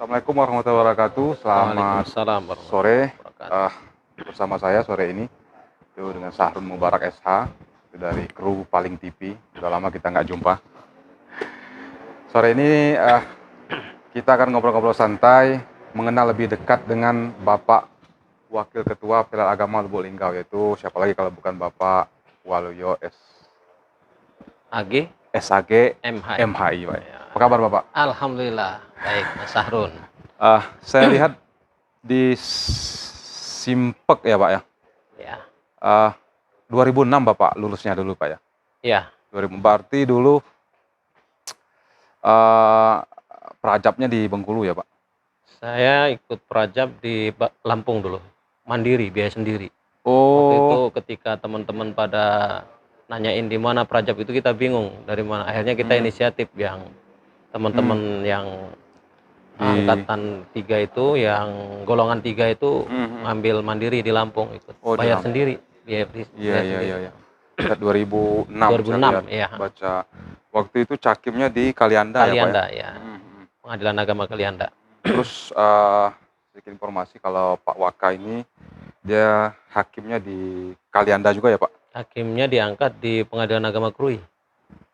Assalamualaikum warahmatullahi wabarakatuh. Selamat Waalaikumsalam sore. warahmatullahi wabarakatuh. Bersama saya sore ini itu dengan Sahrun Mubarak SH itu dari kru Paling TV. Sudah lama kita nggak jumpa. Sore ini kita akan ngobrol-ngobrol santai, mengenal lebih dekat dengan Bapak Wakil Ketua Pilar Agama Lubuk Linggau, yaitu siapa lagi kalau bukan Bapak Waluyo AG SAG MHI. MHI. Pak. Ya. Apa kabar Bapak? Alhamdulillah baik Mas Sahrun. Saya lihat di Simpek ya Pak ya. Ya. 2006 Bapak lulusnya dulu Pak ya. Ya. 2000 berarti dulu prajabnya di Bengkulu ya Pak. Saya ikut prajab di Lampung dulu. Mandiri, biaya sendiri. Waktu itu Oh, ketika teman-teman pada nanyain di mana prajab itu kita bingung dari mana. Akhirnya kita inisiatif yang teman-teman yang angkatan 3 itu, yang golongan 3 itu ngambil mandiri di Lampung ikut. Oh, di Bayar Lampung. sendiri, biaya Iya sendiri. iya. Kita 2006 saya 2006 lihat. ya. Baca waktu itu cakimnya di Kalianda ya Pak ya. Kalianda ya. Pengadilan Agama Kalianda. Terus sedikit informasi kalau Pak Waka ini dia hakimnya di Kalianda juga ya Pak. Hakimnya diangkat di Pengadilan Agama Krui.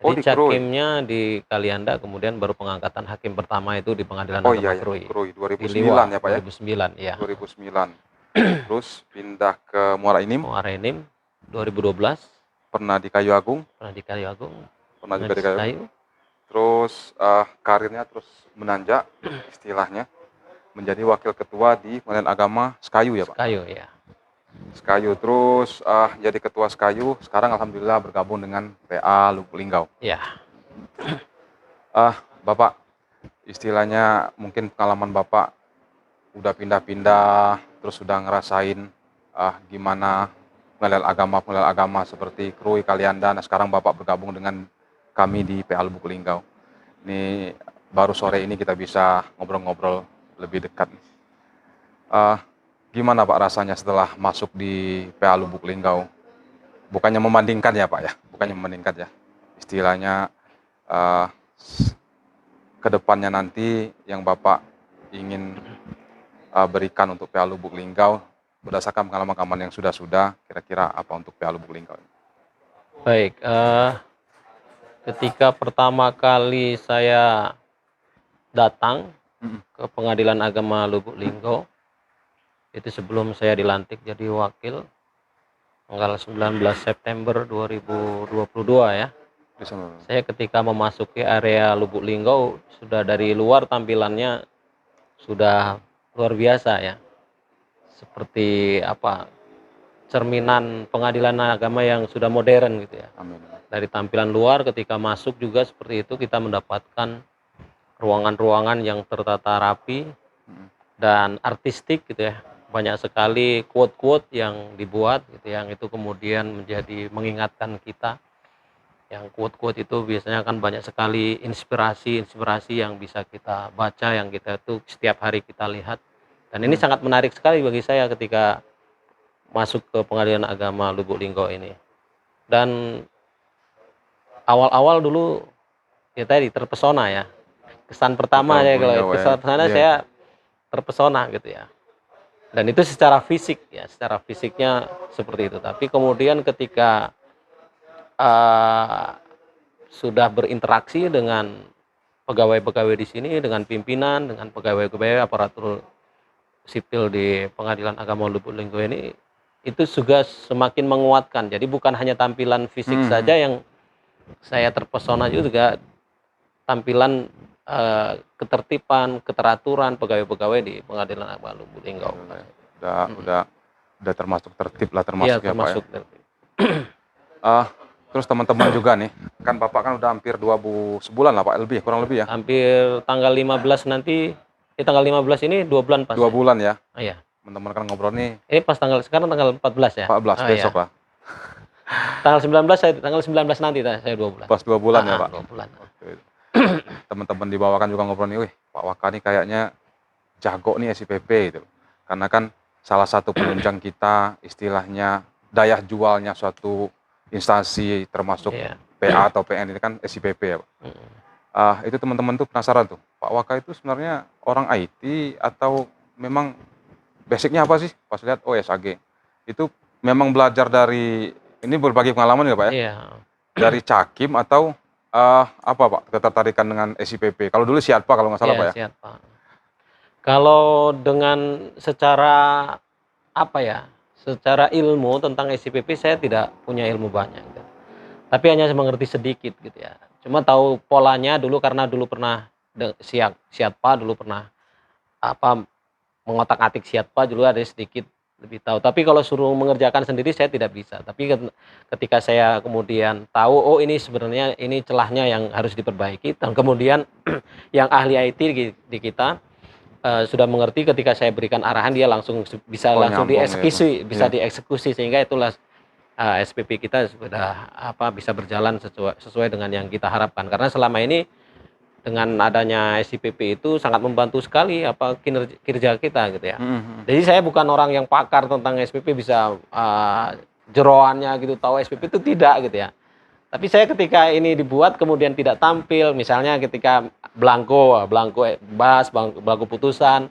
Oh, Jadi di Krui. cakimnya di Kalianda, kemudian baru pengangkatan hakim pertama itu di Pengadilan Oh Agama iya ya, Krui. Krui Di 2009 Liwa, ya Pak ya. 2009 ya. 2009. Terus pindah ke Muara Enim. Muara Enim 2012. Pernah di Kayu Agung. Pernah di Kayu Agung. Pernah juga di Kayu Agung. Kayu. Terus karirnya terus menanjak istilahnya menjadi wakil ketua di Pengadilan Agama Sekayu ya Pak. Kayu ya. Sekayu terus jadi ketua Sekayu. Sekarang alhamdulillah bergabung dengan PA Lubuk Linggau. Ya. Bapak istilahnya mungkin pengalaman Bapak udah pindah-pindah terus sudah ngerasain gimana pengadilan agama seperti Krui Kalianda. Nah, sekarang Bapak bergabung dengan kami di PA Lubuk Linggau. Ini baru sore ini kita bisa ngobrol-ngobrol lebih dekat. Gimana Pak rasanya setelah masuk di PA Lubuk Linggau? Bukannya membandingkan ya Pak ya, bukannya membandingkan ya. Istilahnya ke depannya nanti yang Bapak ingin berikan untuk PA Lubuk Linggau berdasarkan pengalaman-pengalaman yang sudah-sudah, kira-kira apa untuk PA Lubuk Linggau? Baik, ketika pertama kali saya datang ke Pengadilan Agama Lubuk Linggau, itu sebelum saya dilantik jadi wakil, tanggal 19 September 2022 ya. Saya ketika memasuki area Lubuk Linggau, sudah dari luar tampilannya sudah luar biasa ya. Seperti cerminan pengadilan agama yang sudah modern gitu ya. Amin. Dari tampilan luar ketika masuk juga seperti itu, kita mendapatkan ruangan-ruangan yang tertata rapi dan artistik gitu ya. Banyak sekali quote-quote yang dibuat gitu, yang itu kemudian menjadi mengingatkan kita. Yang quote-quote itu biasanya kan banyak sekali inspirasi yang bisa kita baca, yang kita itu setiap hari kita lihat. Dan ini sangat menarik sekali bagi saya ketika masuk ke Pengadilan Agama Lubuk Linggau ini. Dan awal-awal dulu ya tadi terpesona ya. Kesan pertama saya kalau kesan sana saya terpesona gitu ya. Dan itu secara fisik ya, secara fisiknya seperti itu. Tapi kemudian ketika sudah berinteraksi dengan pegawai-pegawai di sini, dengan pimpinan, dengan pegawai-pegawai aparatur sipil di Pengadilan Agama Lubuk Linggau ini, itu juga semakin menguatkan. Jadi bukan hanya tampilan fisik saja yang saya terpesona, juga tampilan ketertiban, keteraturan pegawai-pegawai di Pengadilan Agama Lubuk Linggau. Udah termasuk tertib lah termasuk ya termasuk Pak ya. Terus teman-teman juga nih, kan Bapak kan udah hampir 2 sebulan lah Pak, kurang lebih ya. Hampir tanggal 15 nanti, tanggal 15 ini 2 bulan pas. 2 bulan ya. Iya. Teman-teman kan ngobrol nih. Ini pas sekarang tanggal 14 ya. 14 besok lah. Tanggal 19 tanggal 19 nanti saya 2 bulan. Pas 2 bulan ya Pak. 2 bulan. Teman-teman di bawah kan juga ngobrol nih, wih Pak Waka nih kayaknya jago nih SIPP gitu. Karena kan salah satu penunjang kita istilahnya daya jualnya suatu instansi termasuk PA atau PN ini kan SIPP ya Pak. Itu teman-teman tuh penasaran tuh, Pak Waka itu sebenarnya orang IT atau memang basicnya apa sih? Pas lihat, oh SAG. Itu memang belajar dari, ini berbagi pengalaman ya Pak ya? Iya, Dari Cakim atau apa Pak ketertarikan dengan SIPP? Kalau dulu Siatpa kalau nggak salah iya Pak ya? siap Pak. Kalau dengan secara apa ya, secara ilmu tentang SIPP saya tidak punya ilmu banyak gitu. Tapi hanya mengerti sedikit gitu ya. Cuma tahu polanya dulu karena dulu pernah Siatpa dulu pernah apa mengotak-atik Siatpa dulu ada sedikit lebih tahu. Tapi kalau suruh mengerjakan sendiri saya tidak bisa. Tapi ketika saya kemudian tahu oh ini sebenarnya ini celahnya yang harus diperbaiki dan kemudian yang ahli IT di kita sudah mengerti ketika saya berikan arahan dia langsung bisa Oh langsung nyambung ya itu. dieksekusi, bisa Iya. dieksekusi sehingga itulah SPP kita sudah bisa berjalan sesuai dengan yang kita harapkan. Karena selama ini dengan adanya SIPP itu sangat membantu sekali kinerja kita gitu ya. Mhm, mhm. Jadi saya bukan orang yang pakar tentang SPP bisa jeroannya gitu tahu SPP itu tidak gitu ya. Tapi saya ketika ini dibuat kemudian tidak tampil, misalnya ketika belangko bas, belangko putusan,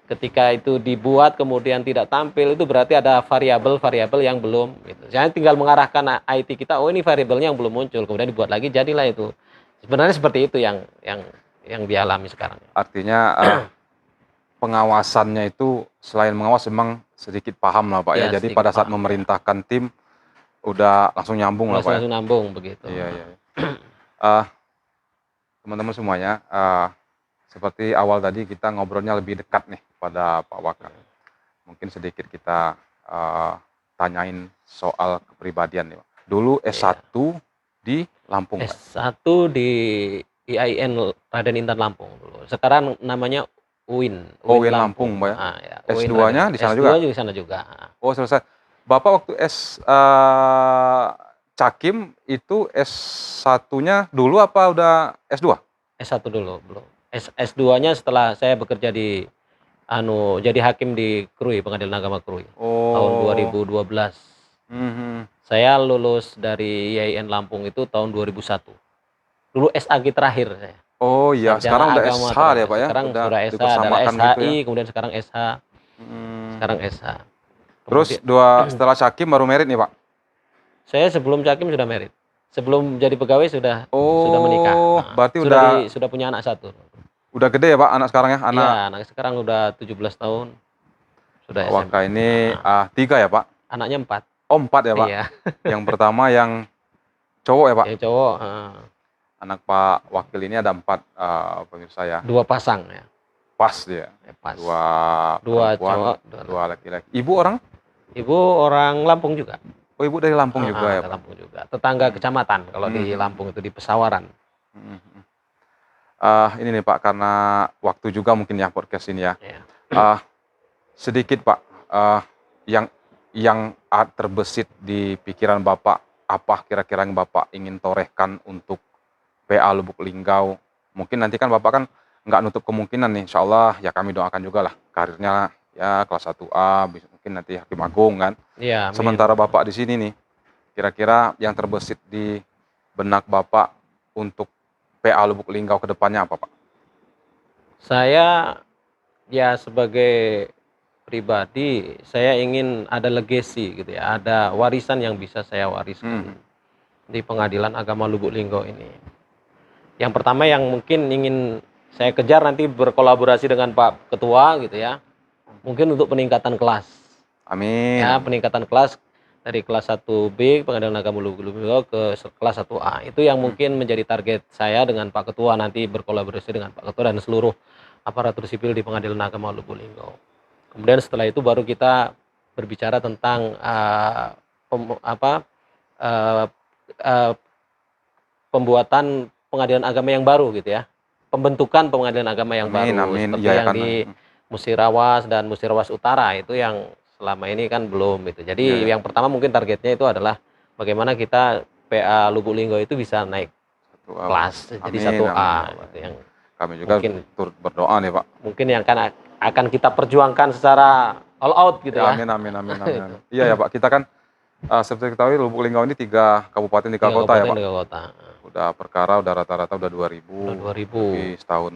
ketika itu dibuat kemudian tidak tampil itu berarti ada variabel-variabel yang belum gitu. Saya tinggal mengarahkan IT kita, oh ini variabelnya yang belum muncul, kemudian dibuat lagi jadilah itu. Sebenarnya seperti itu yang dialami sekarang. Artinya pengawasannya itu selain mengawas memang sedikit paham lah Pak ya. Ya Jadi sedikit pada saat paham ya. memerintahkan tim udah langsung nyambung lah Pak ya. Langsung nambung begitu. Iya, iya. Eh, Teman-teman semuanya, seperti awal tadi kita ngobrolnya lebih dekat nih pada Pak Waka. Mungkin sedikit kita tanyain soal kepribadian nih Pak. Dulu S1 di Lampung Pak. S1 di IAIN Raden Intan Lampung dulu. Sekarang namanya UIN. Oh, UIN Lampung, Pak ya. Ya, S2-nya di sana juga? S2 juga di sana juga. Oh selesai. Bapak waktu Cakim itu S1-nya dulu apa udah S2? S1 dulu belum. S2-nya setelah saya bekerja di jadi hakim di Krui, Pengadilan Agama Krui. Tahun Oh. 2012. Mhm. Saya lulus dari IAIN Lampung itu tahun 2001. Dulu SAG terakhir saya. Oh iya, Sarjana sekarang udah Agama SH terakhir. ya Pak ya? Sekarang Udah sudah SH, adalah dipersamakan SHI, gitu ya? kemudian sekarang SH, sekarang SH. Terus Kemudian setelah Cakim baru merit nih Pak? saya sebelum Cakim sudah married. Sebelum jadi pegawai sudah menikah. Oh, Nah, berarti sudah punya anak satu. udah gede ya Pak anak sekarang ya? Iya, Anak anak sekarang udah 17 tahun. Sudah Pak SMA. Waka ini 3 ya Pak? Anaknya 4. Oh 4 ya Pak? Iya. Yang pertama yang cowok ya Pak? Yang cowok Anak Pak Wakil ini ada 4 pemirsa ya. 2 pasang ya. Pas dia. Pas. 2 2 perempuan, cowok, 2 laki-laki. Ibu orang? Ibu orang Lampung juga. Oh ibu dari Lampung juga ya Dari Pak? Lampung juga. Tetangga kecamatan kalau di Lampung itu di Pesawaran. Mhm. Ini nih Pak, karena waktu juga mungkin ya podcast ini ya. Iya. Sedikit Pak, yang terbesit di pikiran Bapak, apa kira-kira yang Bapak ingin torehkan untuk PA Lubuk Linggau? Mungkin nanti kan Bapak kan nggak nutup kemungkinan nih, insya Allah ya kami doakan juga lah karirnya ya kelas 1A, mungkin nanti Hakim Agung kan. Iya, amin. Sementara Bapak di sini nih, kira-kira yang terbesit di benak Bapak untuk PA Lubuk Linggau ke depannya apa Pak? Saya ya sebagai pribadi saya ingin ada legacy gitu ya, ada warisan yang bisa saya wariskan di Pengadilan Agama Lubuk Linggau ini. Yang pertama yang mungkin ingin saya kejar nanti berkolaborasi dengan Pak Ketua gitu ya. Mungkin untuk peningkatan kelas. Amin. Ya, peningkatan kelas dari kelas 1B Pengadilan Agama Lubuk Linggau ke kelas 1A. Itu yang mungkin menjadi target saya dengan Pak Ketua nanti berkolaborasi dengan Pak Ketua dan seluruh aparatur sipil di Pengadilan Agama Lubuk Linggau. Kemudian setelah itu baru kita berbicara tentang pembuatan pengadilan agama yang baru gitu ya. Pembentukan pengadilan agama yang baru seperti iya, yang di Musirawas dan Musirawas Utara itu yang selama ini kan belum gitu. Jadi yang pertama mungkin targetnya itu adalah bagaimana kita PA Lubuk Linggau itu bisa naik kelas jadi 1A gitu, yang kami juga turut berdoa nih Pak. Mungkin yang akan kita perjuangkan secara all out gitu ya. Amin. Iya ya Pak, kita kan seperti ketahui Lubuk Linggau ini 3 kabupaten 3 kota ya Pak. 3 kota. udah perkara udah rata-rata udah 2000 Udah 2000. lebih setahun.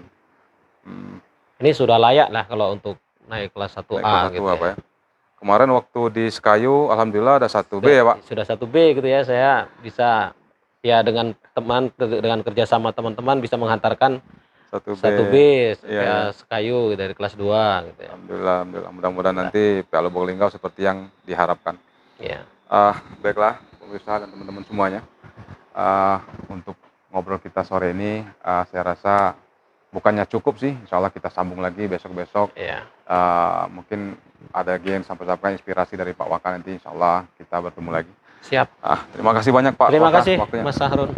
Hmm, Ini sudah layak lah kalau untuk naik kelas 1A naik kelas 1 gitu apa ya. ya. Kemarin waktu di Sekayu alhamdulillah ada 1B ya, Pak. Sudah 1B gitu ya, saya bisa ya dengan dengan kerjasama teman-teman bisa menghantarkan 1B. 1B Iya ya. ya Sekayu dari kelas 2 gitu ya. Alhamdulillah, alhamdulillah. Mudah-mudahan Alhamdulillah. nanti Piala Lubuk seperti yang diharapkan. Ya. Baiklah pemirsa dan teman-teman semuanya. Untuk ngobrol kita sore ini, saya rasa bukannya cukup sih. Insya Allah kita sambung lagi besok-besok. Ya. Mungkin ada game sampai-sampai inspirasi dari Pak Waka nanti. Insya Allah kita bertemu lagi. Siap. Terima kasih banyak Pak Terima Waka kasih waktunya. Mas Sahrun.